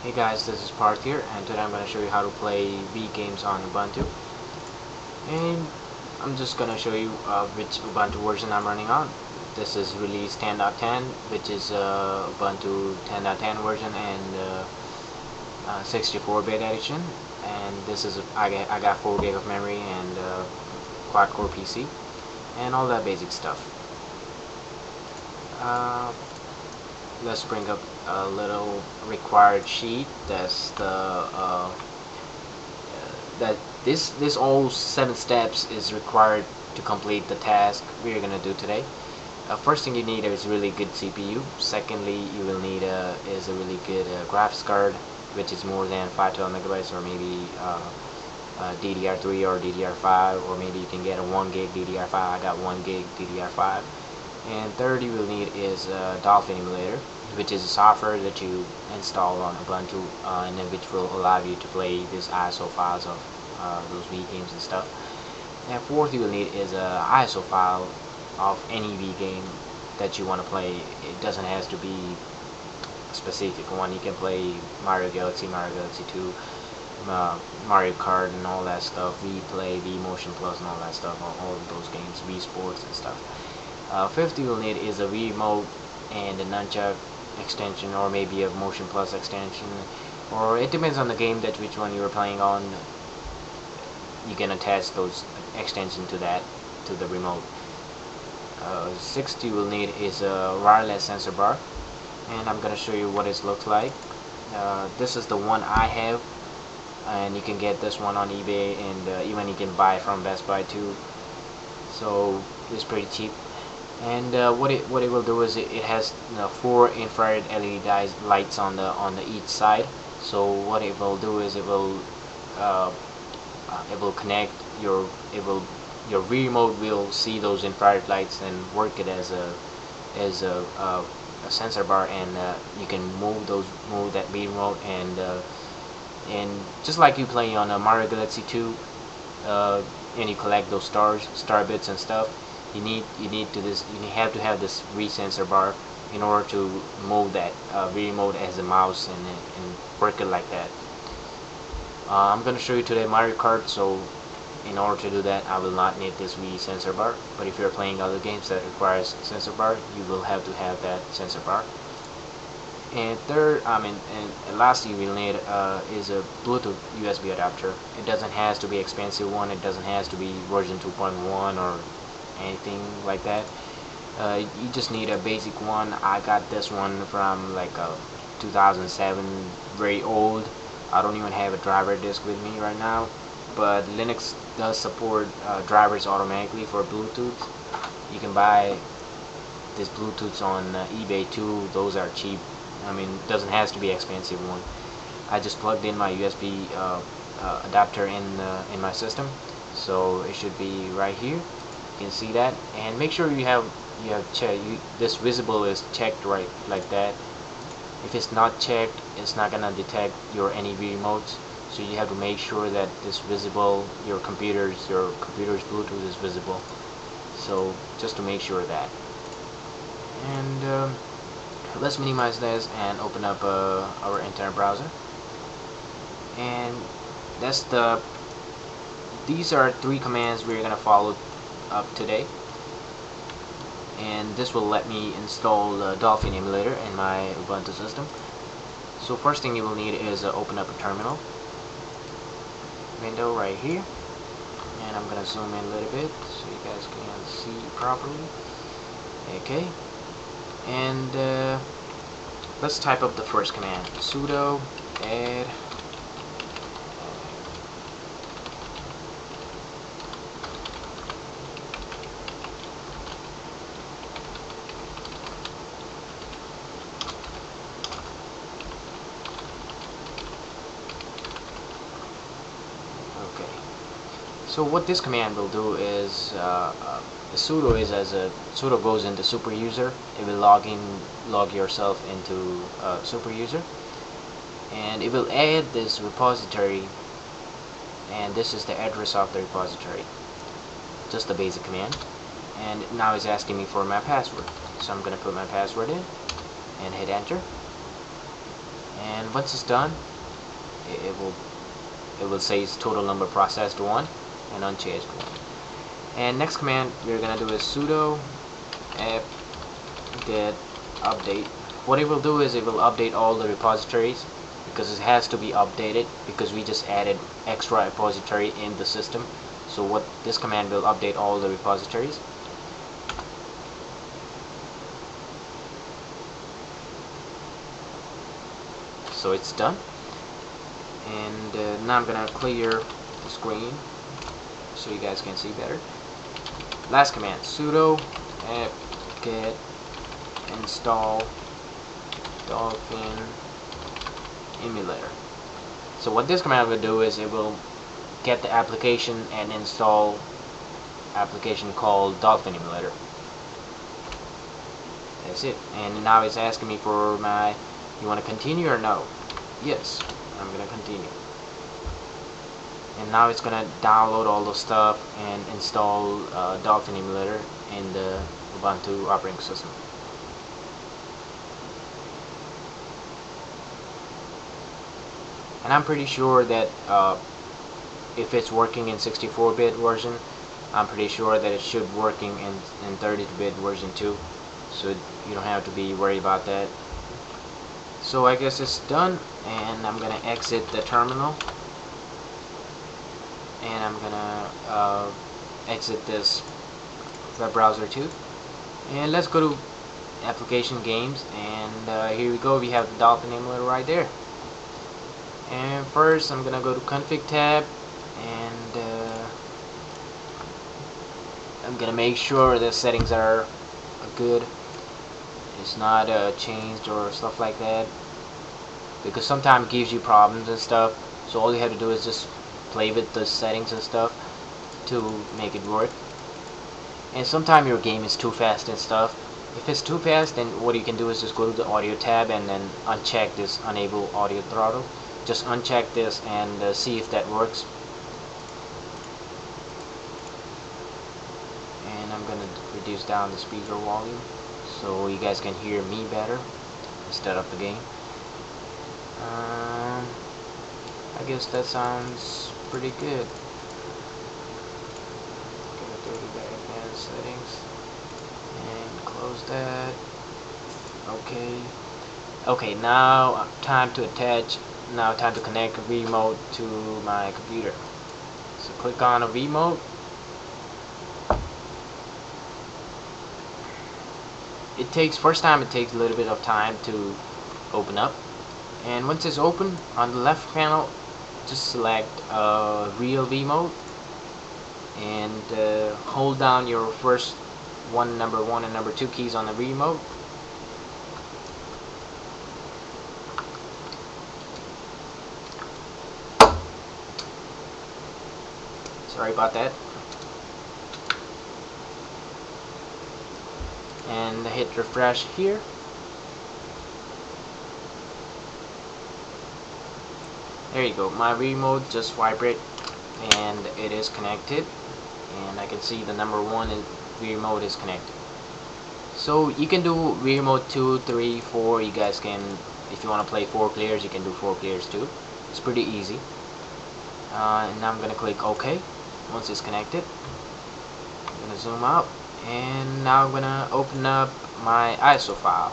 Hey guys, this is Parth here, and today I'm going to show you how to play Wii games on Ubuntu. And I'm just going to show you which Ubuntu version I'm running on. This is release 10.10, which is Ubuntu 10.10 version and 64-bit edition. And this is I got 4 gig of memory and quad-core PC and all that basic stuff. Let's bring up a little required sheet. That's that this all 7 steps is required to complete the task we're gonna do today. First thing you need is really good CPU. Secondly, you will need is a really good graphics card, which is more than 512 megabytes, or maybe DDR3 or DDR5, or maybe you can get a 1 gig DDR5. I got 1 gig DDR5. And third you will need is Dolphin-emu, which is a software that you install on Ubuntu and which will allow you to play these ISO files of those Wii games and stuff. And fourth you will need is a ISO file of any Wii game that you want to play. It doesn't have to be a specific one. You can play Mario Galaxy, Mario Galaxy 2, Mario Kart and all that stuff, Wii Play, Wii Motion Plus and all that stuff, all of those games, Wii Sports and stuff. Fifth you will need is a Wii remote and a nunchuck extension, or maybe a Motion Plus extension, or it depends on the game that which one you are playing on. You can attach those extensions to the remote. Sixth you will need is a wireless sensor bar, and I'm gonna show you what it looks like. This is the one I have, and you can get this one on eBay, and even you can buy from Best Buy too, so it's pretty cheap. And what it will do is it has 4 infrared LED lights on the each side. So what it will do is it will connect your Wii remote will see those infrared lights and work it as a sensor bar, and you can move that Wii remote, and just like you play on a Mario Galaxy 2, and you collect those star bits and stuff. You have to have this Wii sensor bar in order to move that Wii remote as a mouse and work it like that. I'm going to show you today Mario Kart, so in order to do that I will not need this Wii sensor bar, but if you're playing other games that requires sensor bar, you will have to have that sensor bar. And third, and lastly you will need is a Bluetooth USB adapter. It doesn't have to be expensive one, it doesn't have to be version 2.1 or anything like that. You just need a basic one. I got this one from like 2007, very old. I don't even have a driver disk with me right now, but Linux does support drivers automatically for Bluetooth. You can buy this Bluetooth on eBay too. Those are cheap. It doesn't have to be expensive one. I just plugged in my USB adapter in my system, so it should be right here. You can see that, and make sure you have this visible is checked right like that. If it's not checked, it's not gonna detect your any Wii remotes, so you have to make sure that this visible, your computer's Bluetooth is visible, so just to make sure of that. And let's minimize this and open up our internet browser, and these are 3 commands we're gonna follow up today, and this will let me install the Dolphin emulator in my Ubuntu system. So first thing you will need is open up a terminal window right here, and I'm gonna zoom in a little bit so you guys can see properly. Okay, and let's type up the first command: sudo add So what this command will do is sudo goes into super user. It will log yourself into super user, and it will add this repository, and this is the address of the repository. Just the basic command, and now it's asking me for my password. So I'm gonna put my password in and hit enter, and and once it's done, it will say its total number processed 1 and unchanged 1. And next command we're gonna do is sudo apt-get update. What it will do is it will update all the repositories, because it has to be updated because we just added extra repository in the system. So what this command will update all the repositories. So it's done, and now I'm gonna clear the screen so you guys can see better. Last command, sudo apt-get install Dolphin-emu. So what this command will do is it will get the application and install application called Dolphin-emu. That's it. And now it's asking me for my, you want to continue or no? Yes, I'm gonna continue. And now it's gonna download all the stuff and install Dolphin-emu in the Ubuntu operating system. And I'm pretty sure that if it's working in 64-bit version, I'm pretty sure that it should working in 32-bit version too. So you don't have to be worried about that. So I guess it's done, and I'm gonna exit the terminal, and I'm gonna exit this web browser too, and let's go to application games, and here we go. We have the Dolphin-emu right there. And first I'm gonna go to config tab, and I'm gonna make sure the settings are good. It's not changed or stuff like that, because sometimes it gives you problems and stuff. So all you have to do is just play with the settings and stuff to make it work. And sometimes your game is too fast and stuff. If it's too fast, then what you can do is just go to the audio tab and then uncheck this enable audio throttle. Just uncheck this and see if that works. And I'm gonna reduce down the speaker volume so you guys can hear me better instead of the game. I guess that sounds pretty good. Gonna go to the advanced settings and close that. Okay, now time to attach. Now time to connect a remote to my computer. So click on a remote. First time it takes a little bit of time to open up, and once it's open, on the left panel just select real remote and hold down your first number 1 and number 2 keys on the remote. Sorry about that. And hit refresh here. There you go. My remote just vibrate and it is connected, and I can see the number 1 remote is connected. So you can do remote 2, 3, 4. You guys can, if you want to play 4 players, you can do 4 players too. It's pretty easy. And now I'm gonna click OK. Once it's connected, I'm gonna zoom out, and now I'm gonna open up my ISO file.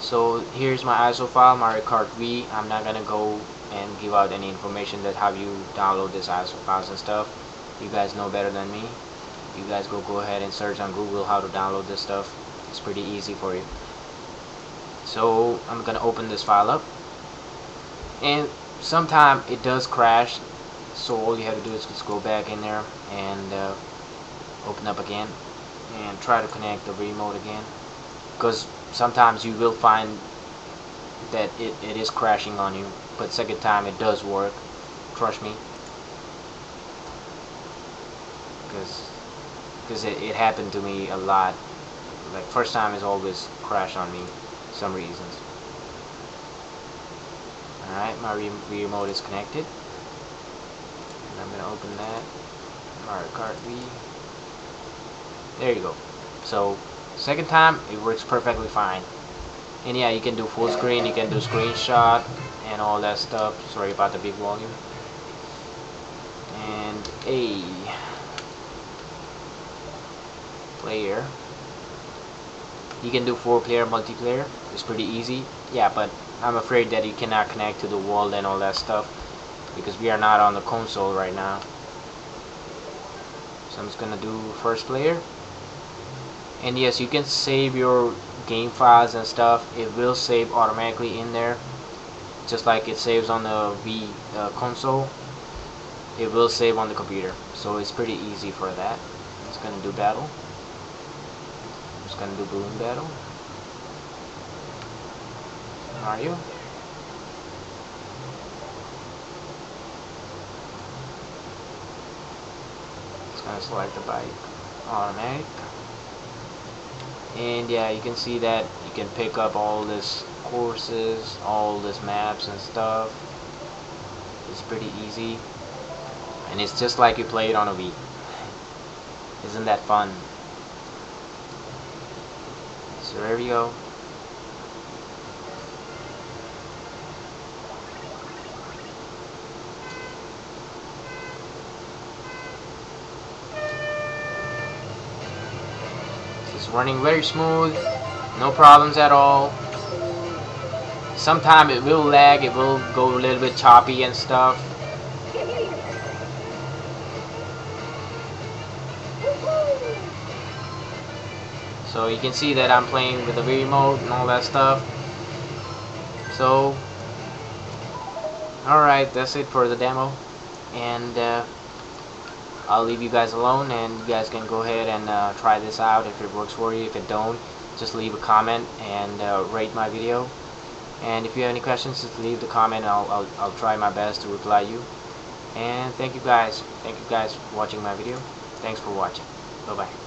So here's my ISO file, Mario Kart Wii. I'm not gonna go and give out any information that how you download this ISO files and stuff. You guys know better than me. You guys go ahead and search on Google how to download this stuff. It's pretty easy for you. So I'm gonna open this file up, and sometimes it does crash. So all you have to do is just go back in there and open up again and try to connect the remote again, because sometimes you will find that it is crashing on you, but second time it does work, trust me, because it happened to me a lot. Like first time is always crash on me for some reasons. Alright, my remote is connected. I'm gonna open that Mario Kart Wii. There you go. So second time it works perfectly fine. And yeah, you can do full screen, you can do screenshot, and all that stuff. Sorry about the big volume. And a player. You can do 4-player multiplayer. It's pretty easy. Yeah, but I'm afraid that you cannot connect to the wall and all that stuff because we are not on the console right now. So I'm just gonna do first player. And yes, you can save your game files and stuff. It will save automatically in there, just like it saves on the Wii console. It will save on the computer, so it's pretty easy for that. I'm just gonna do battle. I'm just gonna do balloon battle. Mario. Just gonna select the bike, automatic. And yeah, you can see that you can pick up all this courses, all this maps and stuff. It's pretty easy, and it's just like you play it on a Wii. Isn't that fun? So there we go. It's running very smooth, no problems at all. Sometimes it will lag, it will go a little bit choppy and stuff. So you can see that I'm playing with the Wii remote and all that stuff. So, alright, that's it for the demo. And I'll leave you guys alone, and you guys can go ahead and try this out if it works for you. If it don't, just leave a comment and rate my video. And if you have any questions, just leave the comment. I'll try my best to reply you. And thank you guys for watching my video. Thanks for watching. Bye bye.